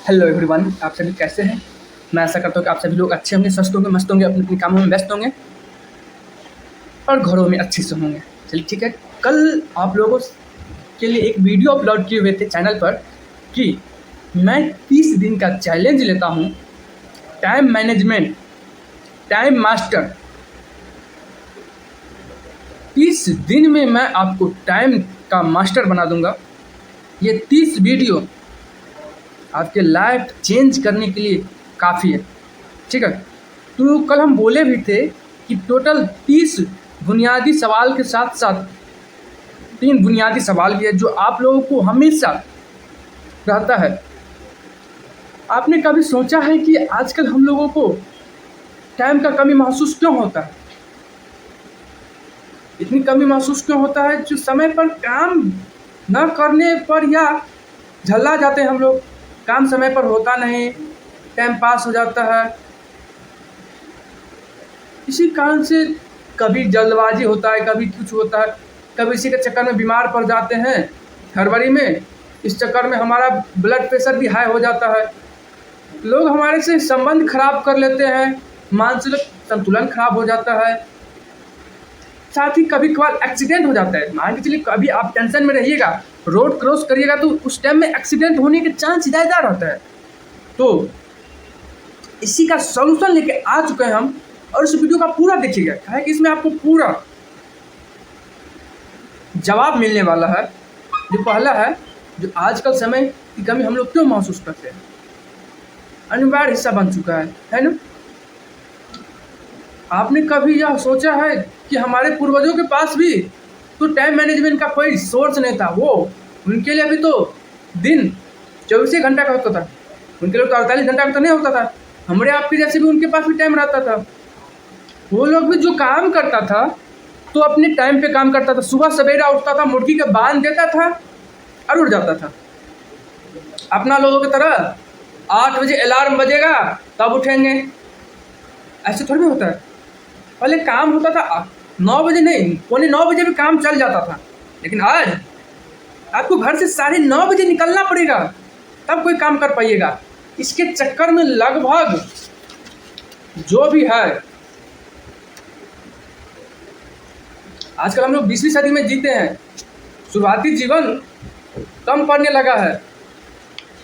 Hello everyone, आप सभी कैसे हैं। मैं आशा करता हूँ कि आप सभी लोग अच्छे होंगे, स्वस्थ होंगे, मस्त होंगे, अपने अपने कामों में व्यस्त होंगे और घरों में अच्छे से होंगे। चलिए ठीक है। कल आप लोगों के लिए एक वीडियो अपलोड किए हुए थे चैनल पर कि मैं 30 दिन का चैलेंज लेता हूँ, टाइम मैनेजमेंट, टाइम मास्टर। 30 दिन में मैं आपको टाइम का मास्टर बना दूंगा। ये 30 वीडियो आपके लाइफ चेंज करने के लिए काफ़ी है, ठीक है। तो कल हम बोले भी थे कि टोटल 30 बुनियादी सवाल के साथ साथ 3 बुनियादी सवाल भी है जो आप लोगों को हमेशा रहता है। आपने कभी सोचा है कि आजकल हम लोगों को टाइम का कमी महसूस क्यों होता है? इतनी कमी महसूस क्यों होता है? जो समय पर काम न करने पर या झल्ला जाते हैं हम लोग, काम समय पर होता नहीं, टाइम पास हो जाता है। इसी कारण से कभी जल्दबाजी होता है, कभी कुछ होता है, कभी इसी के चक्कर में बीमार पड़ जाते हैं हड़बड़ी में। इस चक्कर में हमारा ब्लड प्रेशर भी हाई हो जाता है, लोग हमारे से संबंध खराब कर लेते हैं, मानसिक संतुलन खराब हो जाता है, साथ ही कभी कभार एक्सीडेंट हो जाता है। मान के चलिए कभी आप टेंशन में रहिएगा, रोड क्रॉस करिएगा तो उस टाइम में एक्सीडेंट होने के चांस ज़्यादा रहता है। तो इसी का सॉल्यूशन लेके आ चुके हैं हम, और इस वीडियो का पूरा देखिएगा, क्या है कि इसमें आपको पूरा जवाब मिलने वाला है। जो पहला है, जो आजकल समय की कमी हम लोग क्यों महसूस करते हैं, अनिवार्य हिस्सा बन चुका है ना। आपने कभी यह सोचा है कि हमारे पूर्वजों के पास भी तो टाइम मैनेजमेंट का कोई सोर्स नहीं था। वो उनके लिए भी तो दिन 24 घंटा का होता था, उनके लिए तो 48 घंटा का तो नहीं होता था। हमारे आपके जैसे भी उनके पास भी टाइम रहता था। वो लोग भी जो काम करता था तो अपने टाइम पे काम करता था। सुबह सवेरा उठता था, मुर्गी के बांध देता था और उठ जाता था। अपना लोगों की तरह 8 बजे अलार्म बजेगा तब उठेंगे, ऐसे थोड़ी भी होता है। पहले काम होता था 9 बजे, नहीं 8:45 बजे भी काम चल जाता था। लेकिन आज आपको घर से 9:30 बजे निकलना पड़ेगा तब कोई काम कर पाइएगा। इसके चक्कर में लगभग जो भी है, आजकल हम लोग 20वीं सदी में जीते हैं। शुरुआती जीवन कम पड़ने लगा है।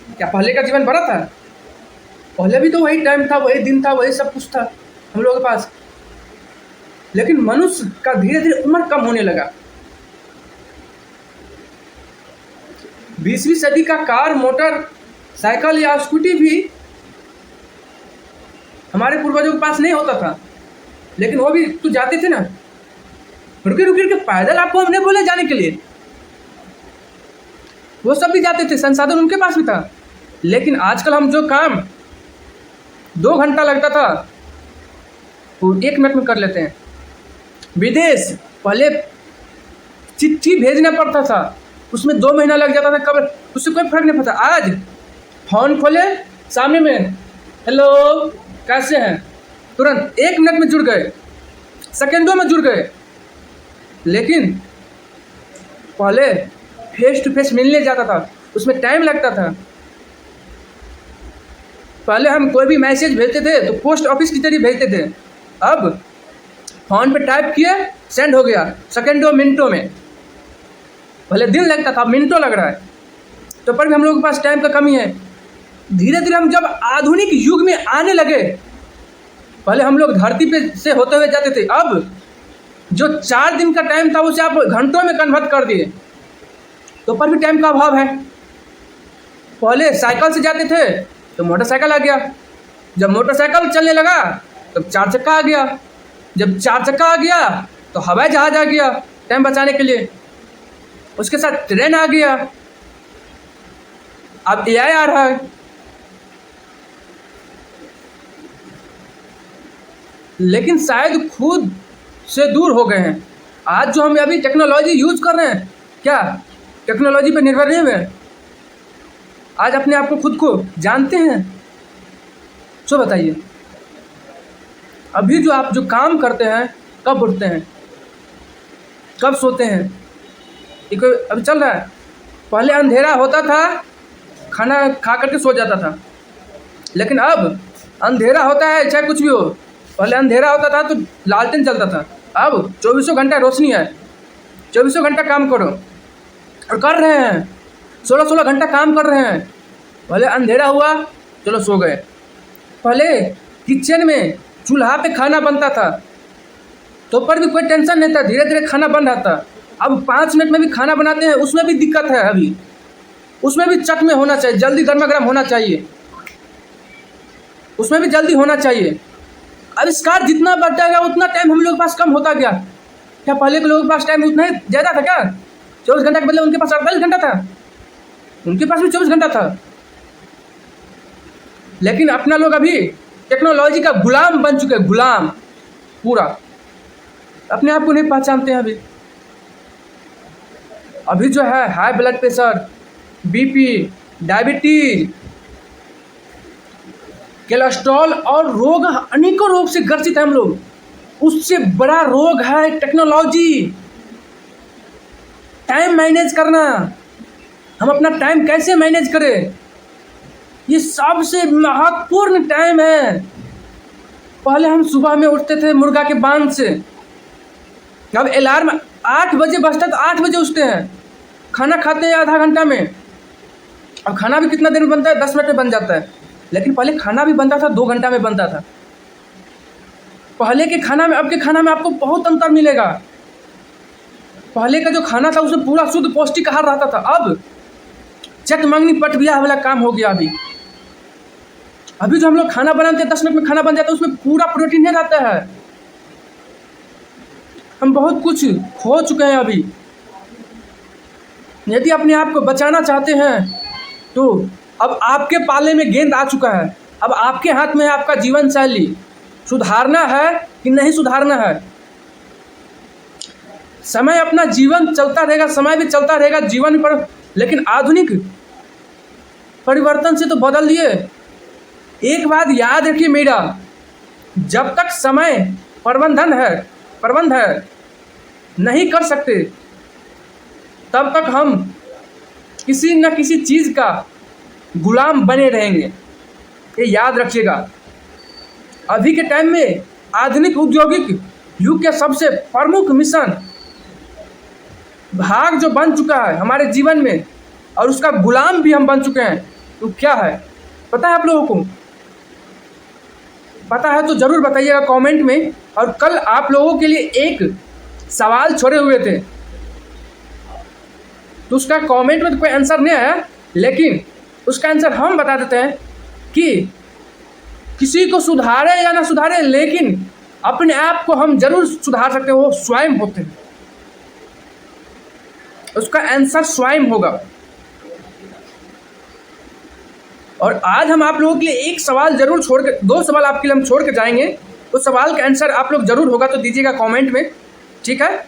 क्या पहले का जीवन बड़ा था? पहले भी तो वही टाइम था, वही दिन था, वही सब कुछ था हम लोगों के पास। लेकिन मनुष्य का धीरे धीरे उम्र कम होने लगा। 20वीं सदी का कार, मोटर साइकिल या स्कूटी भी हमारे पूर्वजों के पास नहीं होता था, लेकिन वो भी तो जाते थे ना। रुके रुके के पैदल, आपको हमने बोले जाने के लिए, वो सब भी जाते थे, संसाधन उनके पास भी था। लेकिन आजकल हम जो काम 2 घंटा लगता था वो 1 मिनट में कर लेते हैं। विदेश पहले चिट्ठी भेजना पड़ता था, उसमें 2 महीना लग जाता था, कब उससे कोई फर्क नहीं पड़ता। आज फोन खोले, सामने में हेलो कैसे हैं, तुरंत 1 मिनट में जुड़ गए, सेकेंडों में जुड़ गए। लेकिन पहले फेस टू फेस मिलने जाता था, उसमें टाइम लगता था। पहले हम कोई भी मैसेज भेजते थे तो पोस्ट ऑफिस की तरह भेजते थे, अब फोन पे टाइप किए, सेंड हो गया सेकेंडों मिनटों में। पहले दिन लगता था, मिनटों लग रहा है। तो पर भी हम लोगों के पास टाइम का कमी है। धीरे धीरे हम जब आधुनिक युग में आने लगे, पहले हम लोग धरती पे से होते हुए जाते थे, अब जो 4 दिन का टाइम था उसे आप घंटों में कन्वर्ट कर दिए। तो पर भी टाइम का अभाव है। पहले साइकिल से जाते थे तो मोटरसाइकिल आ गया, जब मोटरसाइकिल चलने लगा तब 4 चक्का आ गया, जब 4 चक्का आ गया तो हवाई जहाज आ गया टाइम बचाने के लिए, उसके साथ ट्रेन आ गया, अब एआई आ रहा है। लेकिन शायद खुद से दूर हो गए हैं। आज जो हम अभी टेक्नोलॉजी यूज कर रहे हैं, क्या टेक्नोलॉजी पर निर्भर नहीं हुए? आज अपने आप को, खुद को जानते हैं? सो बताइए, अभी जो आप जो काम करते हैं, कब उठते हैं, कब सोते हैं, ये कोई अभी चल रहा है? पहले अंधेरा होता था, खाना खा करके सो जाता था, लेकिन अब अंधेरा होता है चाहे कुछ भी हो। पहले अंधेरा होता था तो लालटेन चलता था, अब 24 घंटा रोशनी है। 24 घंटा काम करो, और कर रहे हैं। 16-16 घंटा काम कर रहे हैं। पहले अंधेरा हुआ, चलो सो गए। पहले किचन में चूल्हा पे खाना बनता था तो पर भी कोई टेंशन नहीं था, धीरे धीरे खाना बन रहा था। अब 5 मिनट में भी खाना बनाते हैं, उसमें भी दिक्कत है। अभी उसमें भी चट में होना चाहिए, जल्दी गर्मा गर्म होना चाहिए, उसमें भी जल्दी होना चाहिए। आविष्कार जितना बढ़ जाएगा उतना टाइम हम लोग के पास कम होता गया। क्या पहले के लोगों के पास टाइम उतना ही ज़्यादा था क्या? 24 घंटा के बदले उनके पास 48 घंटा था, उनके पास भी 24 घंटा था। लेकिन अपना लोग अभी टेक्नोलॉजी का गुलाम बन चुके हैं, गुलाम पूरा। अपने आप को नहीं पहचानते हैं। अभी जो है high blood pressure, BP, diabetes, cholesterol और रोग, अनेकों रोग से ग्रसित है हम लोग। उससे बड़ा रोग है टेक्नोलॉजी। टाइम मैनेज करना, हम अपना टाइम कैसे मैनेज करें, ये सबसे महत्वपूर्ण टाइम है। पहले हम सुबह में उठते थे मुर्गा के बांध से, अब अलार्म 8 बजे बजता तो 8 बजे उठते हैं। खाना खाते हैं आधा घंटा में। अब खाना भी कितना देर में बनता है? 10 मिनट में बन जाता है। लेकिन पहले खाना भी बनता था 2 घंटा में बनता था। पहले के खाना में अब के खाना में आपको बहुत अंतर मिलेगा। पहले का जो खाना था उसमें पूरा शुद्ध पौष्टिक आहार रहता था। अब चट मंगनी पट बिया वाला काम हो गया। अभी जो हम लोग खाना बनाते हैं 10 मिनट में खाना बन जाता है, उसमें पूरा प्रोटीन नहीं रहता है। हम बहुत कुछ खो चुके हैं अभी। यदि अपने आप को बचाना चाहते हैं तो अब आपके पाले में गेंद आ चुका है। अब आपके हाथ में है आपका जीवन शैली, सुधारना है कि नहीं सुधारना है। समय अपना जीवन चलता रहेगा, समय भी चलता रहेगा जीवन पर, लेकिन आधुनिक परिवर्तन से तो बदल दिए। एक बात याद रखिए मेरा, जब तक समय प्रबंध है नहीं कर सकते, तब तक हम किसी न किसी चीज़ का गुलाम बने रहेंगे। ये याद रखिएगा। अभी के टाइम में आधुनिक औद्योगिक युग के सबसे प्रमुख मिशन भाग जो बन चुका है हमारे जीवन में, और उसका गुलाम भी हम बन चुके हैं, तो क्या है पता है आप लोगों को? पता है तो ज़रूर बताइएगा कमेंट में। और कल आप लोगों के लिए एक सवाल छोड़े हुए थे, तो उसका कमेंट में तो कोई आंसर नहीं आया, लेकिन उसका आंसर हम बता देते हैं कि किसी को सुधारे या ना सुधारे, लेकिन अपने आप को हम जरूर सुधार सकते हैं। वो स्वयं होते हैं। उसका आंसर स्वयं होगा। और आज हम आप लोगों के लिए एक सवाल जरूर छोड़ के, 2 सवाल आपके लिए हम छोड़ के जाएंगे। उस सवाल का आंसर आप लोग जरूर होगा तो दीजिएगा कमेंट में, ठीक है?